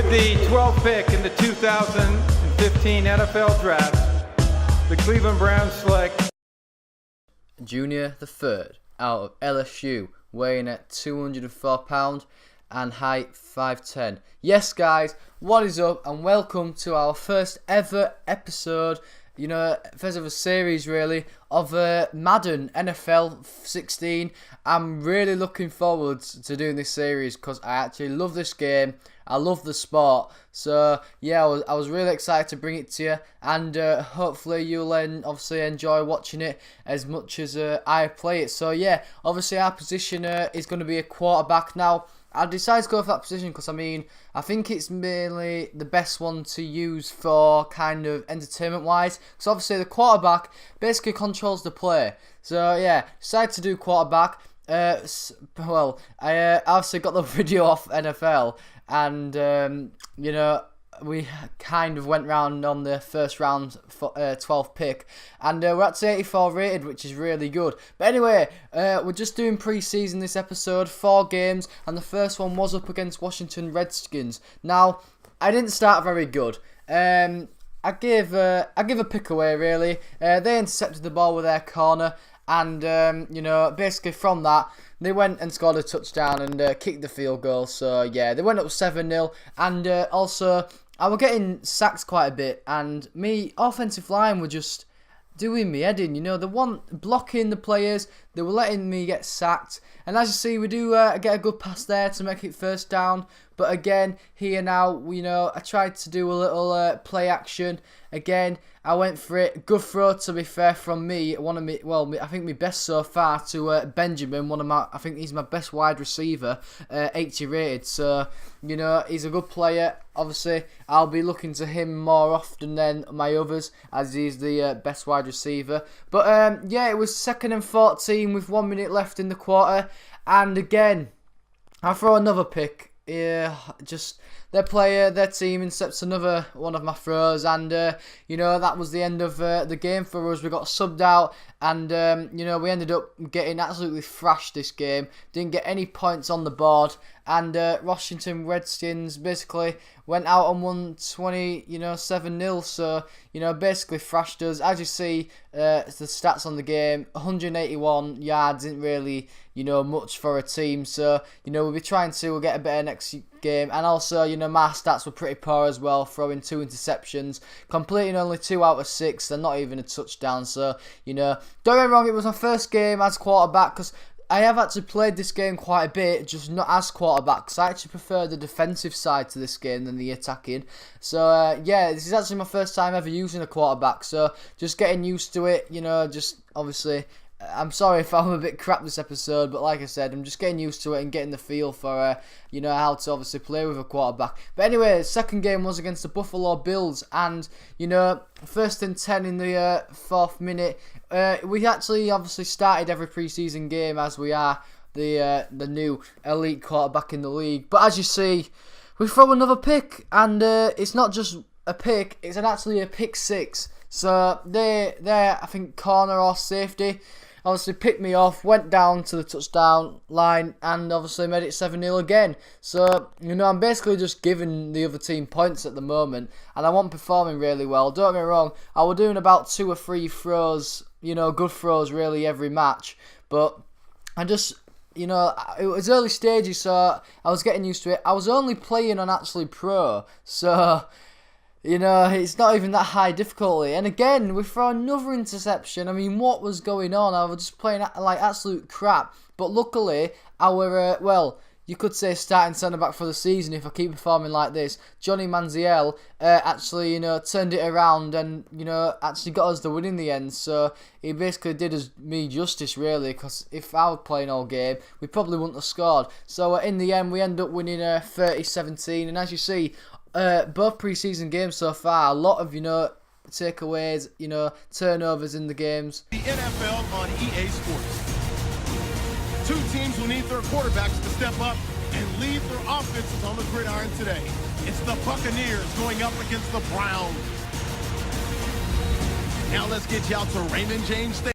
With the 12th pick in the 2015 NFL Draft, the Cleveland Browns select Junior the third out of LSU, weighing at 204 pounds and height 5'10". Yes guys, what is up and welcome to our first ever episode, first ever series really, of Madden NFL 16. I'm really looking forward to doing this series because I actually love this game. I love the sport. So yeah, I was really excited to bring it to you, and hopefully you'll obviously enjoy watching it as much as I play it. So yeah, obviously our position is going to be a quarterback. Now I decided to go for that position because I think it's mainly the best one to use for kind of entertainment wise. So obviously the quarterback basically controls the play. So yeah, decided to do quarterback. I obviously got the video off NFL, and we kind of went round on the first round for 12th pick, and we're at 84 rated, which is really good. But anyway, we're just doing pre-season this episode, 4 games, and the first one was up against Washington Redskins. Now, I didn't start very good. I give a pick away really. They intercepted the ball with their corner, and basically from that they went and scored a touchdown and kicked the field goal. So yeah, they went up 7-0, and also I was getting sacked quite a bit, and me offensive line were just doing me head in. They weren't blocking the players, they were letting me get sacked. And as you see, we do get a good pass there to make it first down. But again, here now, I tried to do a little play action. Again, I went for it. Good throw, to be fair, from me. I think my best so far to Benjamin. I think he's my best wide receiver, 80 rated. So, he's a good player. Obviously, I'll be looking to him more often than my others, as he's the best wide receiver. But yeah, it was 2nd and 14 with 1 minute left in the quarter. And again, I throw another pick. Yeah, just their team intercepts another one of my throws, and that was the end of the game for us. We got subbed out, and we ended up getting absolutely thrashed this game. Didn't get any points on the board, and Washington Redskins basically went out on 120, 7-0. So basically thrashed us. As you see, the stats on the game: 181 yards, isn't really much for a team. So we'll be trying to get a better next game. And also my stats were pretty poor as well, throwing 2 interceptions, completing only 2 out of 6. They're not even a touchdown. So don't get me wrong, it was my first game as quarterback, because I have actually played this game quite a bit, just not as quarterback, because I actually prefer the defensive side to this game than the attacking. So yeah, this is actually my first time ever using a quarterback, so just getting used to it. Just obviously, I'm sorry if I'm a bit crap this episode, but like I said, I'm just getting used to it and getting the feel for how to obviously play with a quarterback. But anyway, second game was against the Buffalo Bills, and 1st and 10 in the 4th minute. We actually obviously started every preseason game, as we are the new elite quarterback in the league. But as you see, we throw another pick, and it's not just a pick; it's actually a pick 6. So they're I think corner or safety obviously picked me off, went down to the touchdown line, and obviously made it 7-0 again. So, I'm basically just giving the other team points at the moment, and I wasn't performing really well. Don't get me wrong, I was doing about 2 or 3 throws, good throws really every match, but I just, it was early stages, so I was getting used to it. I was only playing on actually pro, so it's not even that high difficulty. And again, we throw another interception. What was going on? I was just playing like absolute crap. But luckily, our, you could say starting centre-back for the season, if I keep performing like this, Johnny Manziel, actually, turned it around and, actually got us the win in the end. So he basically did me justice, really, because if I was playing all game, we probably wouldn't have scored. So in the end, we end up winning 30-17. And as you see, both pre-season games so far, a lot of, takeaways, turnovers in the games. The NFL on EA Sports. 2 teams will need their quarterbacks to step up and lead their offenses on the gridiron today. It's the Buccaneers going up against the Browns. Now let's get you out to Raymond James Stadium.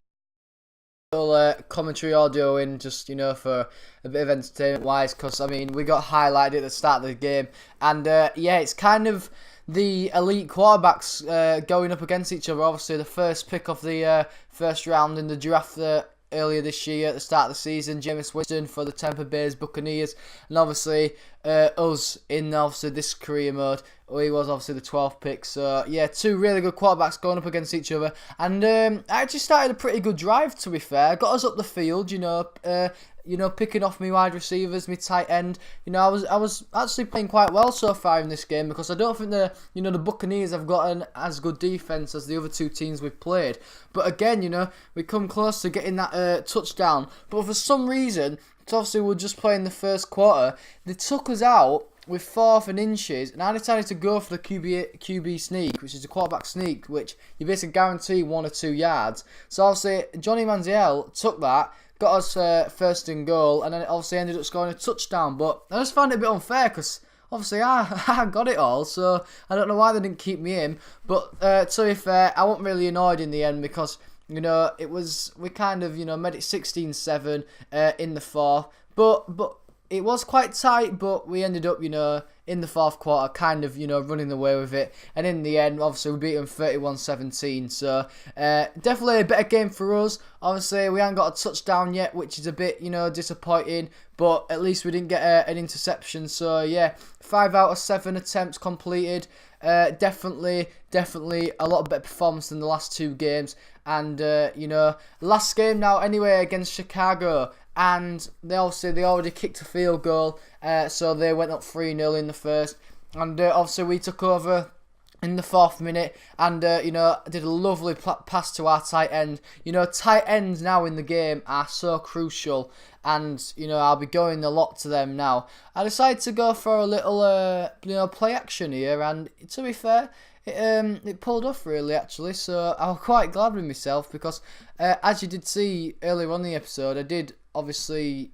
little commentary audio in just, for a bit of entertainment wise, because, we got highlighted at the start of the game, and yeah, it's kind of the elite quarterbacks going up against each other. Obviously, the first pick of the first round in the draft earlier this year at the start of the season, Jameis Winston for the Tampa Bay Buccaneers, and obviously us in obviously this career mode. He was obviously the 12th pick. So yeah, two really good quarterbacks going up against each other, and I actually started a pretty good drive, to be fair. Got us up the field, picking off my wide receivers, my tight end. I was actually playing quite well so far in this game, because I don't think the Buccaneers have got an as good defense as the other two teams we've played. But again, we come close to getting that touchdown. But for some reason, obviously we're just playing the first quarter, they took us out with 4th and inches, and I decided to go for the QB sneak, which is a quarterback sneak, which you basically guarantee 1 or 2 yards. So obviously Johnny Manziel took that, got us first and goal, and then it obviously ended up scoring a touchdown. But I just found it a bit unfair, because obviously I got it all, so I don't know why they didn't keep me in. But to be fair, I wasn't really annoyed in the end, because we kind of made it 16-7 in the 4th, but it was quite tight, but we ended up, in the 4th quarter, kind of, running away with it. And in the end, obviously, we beat them 31-17. So, definitely a better game for us. Obviously, we haven't got a touchdown yet, which is a bit, disappointing. But at least we didn't get an interception. So, yeah, 5 out of 7 attempts completed. Definitely a lot better performance than the last 2 games. And, last game now, anyway, against Chicago. And they already kicked a field goal, so they went up 3-0 in the first. And obviously we took over in the 4th minute, and did a lovely pass to our tight end. Tight ends now in the game are so crucial, and I'll be going a lot to them now. I decided to go for a little play action here, and to be fair, it pulled off really, actually, so I was quite glad with myself, because as you did see earlier on in the episode, I did obviously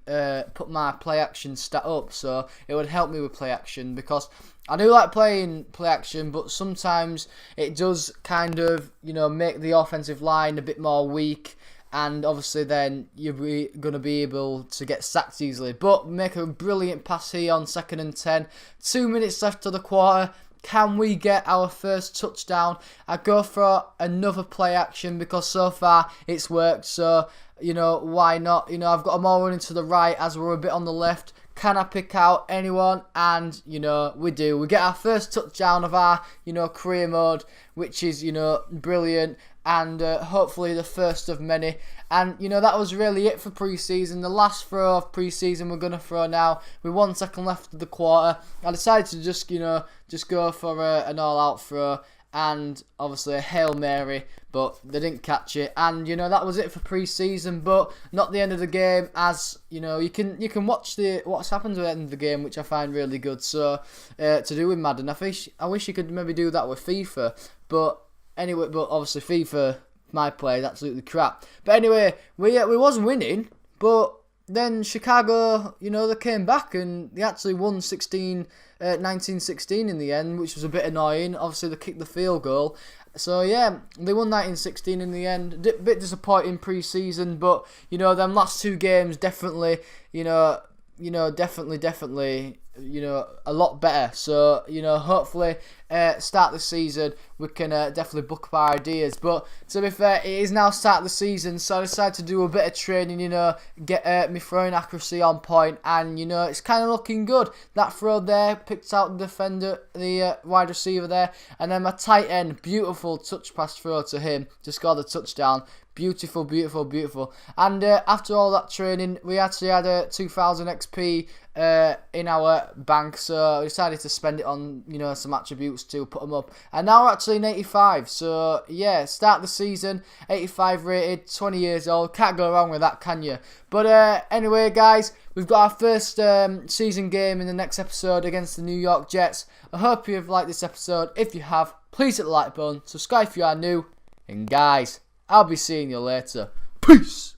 put my play action stat up, so it would help me with play action, because I do like playing play action, but sometimes it does kind of make the offensive line a bit more weak, and obviously then you're going to be able to get sacked easily. But make a brilliant pass here on 2nd and 10, 2 minutes left of the quarter. Can we get our first touchdown? I go for another play action, because so far it's worked. So, why not? I've got them all running to the right as we're a bit on the left. Can I pick out anyone? And, we do. We get our first touchdown of our, career mode, which is, brilliant. And hopefully the first of many. And, that was really it for pre-season. The last throw of pre-season we're going to throw now. With 1 second left of the quarter. I decided to just go for an all-out throw. And obviously a Hail Mary, but they didn't catch it. And, that was it for pre-season, but not the end of the game, as, you can watch what's happened at the end of the game, which I find really good. So, to do with Madden, I wish you could maybe do that with FIFA, but anyway, but obviously FIFA, my play is absolutely crap. But anyway, we was winning, but then Chicago, they came back and they actually won 19-16 in the end, which was a bit annoying. Obviously, they kicked the field goal. So, yeah, they won 19-16 in the end. A bit disappointing pre-season, but, them last 2 games definitely, definitely, a lot better. So, hopefully, start the season, we can definitely book up our ideas. But to be fair, it is now start of the season, so I decided to do a bit of training, get my throwing accuracy on point, and, it's kind of looking good. That throw there, picked out the defender, the wide receiver there, and then my tight end, beautiful touch pass throw to him to score the touchdown. Beautiful, beautiful, beautiful. And after all that training, we actually had a 2,000 XP in our bank, so we decided to spend it on, some attributes to put them up. And now we're actually in 85, so yeah, start the season, 85 rated, 20 years old. Can't go wrong with that, can you? But anyway, guys, we've got our first season game in the next episode against the New York Jets. I hope you've liked this episode. If you have, please hit the like button, subscribe if you are new, and guys, I'll be seeing you later. Peace!